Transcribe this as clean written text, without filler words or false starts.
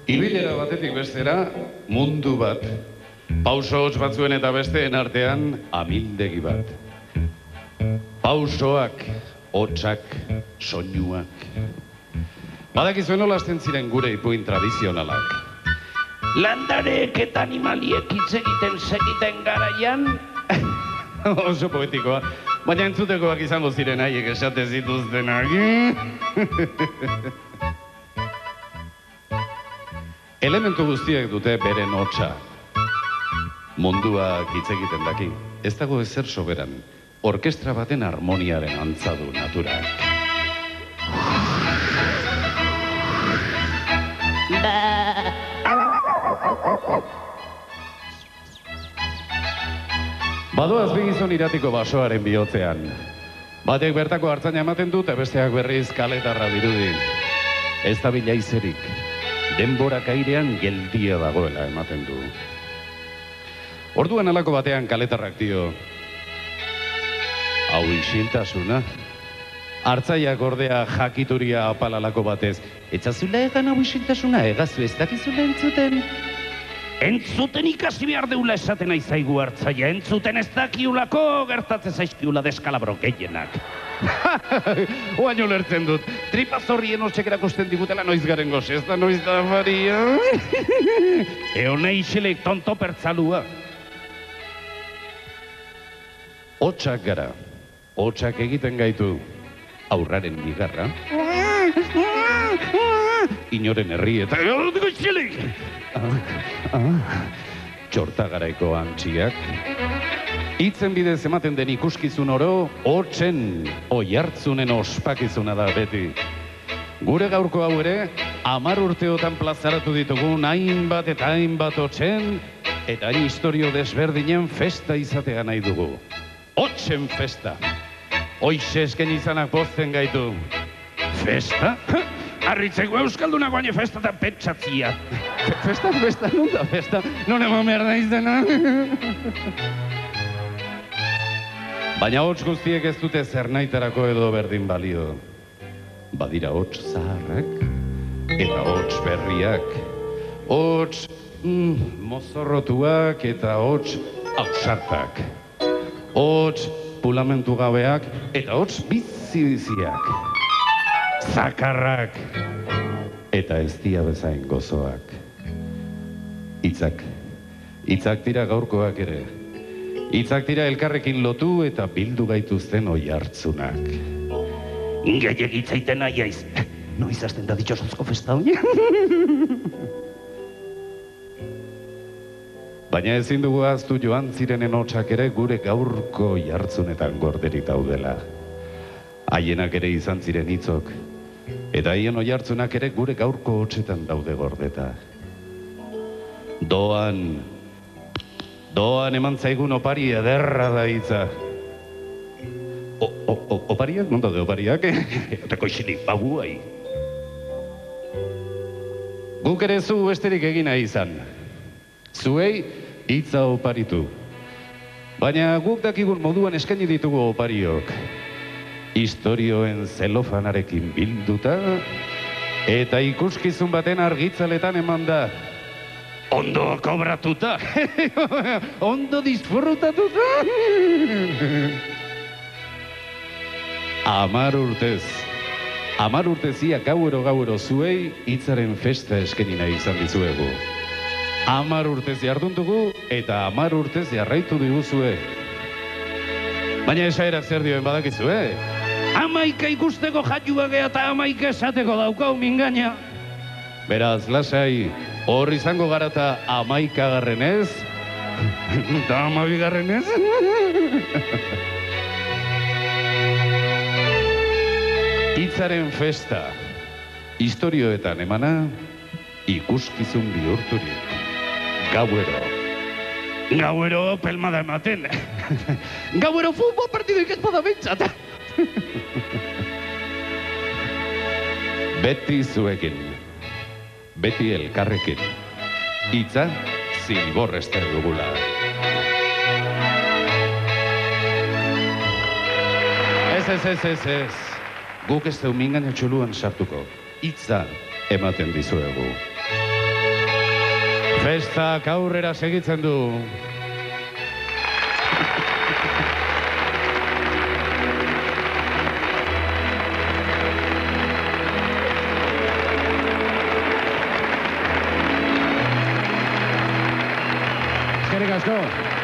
Ibilera batetik bestera, mundu bat. Pauso hots batzuen eta besteen artean, amildegi bat. Pausoak, hotsak, soinuak. Badakizuen nola hasten ziren gure ipuin tradizionalak. Landarek eta animaliek hitz egiten segiten garaian. Oso poetikoa, baina entzutekoak izango ziren haiek esate zituztenak. Elementu guztiek dute beren hotsa. Munduak hitz egiten daki. Ez dago ezer soberan. Orkestra baten harmoniaren antzadu naturak. Badoaz bigizon iratiko basoaren bihotzean. Batek bertako hartzaina ematen dut, besteak berriz kaletarra dirudi. Ez da bilaizerik. Denborak airean geldia dagoela ematen du. Orduan alako batean kaletarrak dio. Hau isiltasuna. Hartzaiak ordea jakituria apalalako batez. Etzazula egan hau isiltasuna, egazu ez dakizula entzuten. Entzuten ikasi behar deula esaten aizaigu hartzaia. Entzuten ez dakiulako gertatzen zaizkiula deskalabro gehienak. Oaino lertzen dut. Tripazorrien hotxek erakusten digutela noiz garen goz, ez da noiz da faria. Eone isilek tonto pertzalua. Hotxak gara. Hotxak egiten gaitu. Aurraren bigarra. Inoren herri eta... Isilek! Txortagaraiko antxiak. Hitzen bidez ematen den ikuskizun oro, hotsen oihartzunen ospakizuna da beti. Gure gaurko hau ere, 10 urteotan plazaratu ditugun hainbat eta hainbat hotsen, eta hain historio desberdinen festa izatea nahi dugu. Hotsen festa. Hoixe esken izanak pozten gaitu. Festa? Arritzeko euskalduna guaine festatan pentsatzia. Festa, non da festa? Non eman behar da izena. Baina hots guztiek ez dute zernaitarako edo berdin balio. Badira hots zaharrak eta hots berriak. Hots mozorrotuak eta hots ausartak. Hots pulamentu gabeak eta hots bizi-biziak. Zakarrak eta ez dia bezain gozoak. Hitzak dira gaurkoak ere. Hitzak dira elkarrekin lotu eta bildu gaituzten oihartzunak. Gehiagitzaiten aiaiz. Noiz hasten da ditxosozko festa hori? Baina ezin dugu ahaztu joan zirenen hotsak ere gure gaurko oihartzunetan gorderik daudela. Haienak ere izan ziren hitzok. Eta haien oihartzunak ere gure gaurko hotsetan daude gordeta. Doan eman zaigun opari ederra da hitza. Opariak? Non daude opariak? Etako isilik, baguai. Guk ere zu besterik egina izan. Zuei hitza oparitu. Baina guk dakigun moduan eskaini ditugu opariok. Historioen zelofanarekin bilduta, eta ikuskizun baten argitzaletan eman da. Ondo kobratuta. Ondo disfrutatuta. 10 urtez. 10 urtezia gauero zuei hitzaren festa eskenina izan dizuegu. 10 urtez jarduntugu eta 10 urtez jarraitu diguzue. Baina esaerak zer dioen badakizu, 11 ikusteko jaiua gea eta 11 esateko daukau mingaina. Beraz, lasai, hor izango gara eta 11garrenez? Eta 12garrenez? Hitzaren festa, historioetan emana, ikuskizun bihurturik. Gauero. Gauero pelmada ematen. Gauero futbol partiduik ez bada bintzat. Beti zuekin, beti elkarrekin, hitza zilborrezte dugula. Ez. Guk ez deumingan etxoluan sartuko, hitza ematen dizuegu. Festak aurrera segitzen du. Eskerrik asko.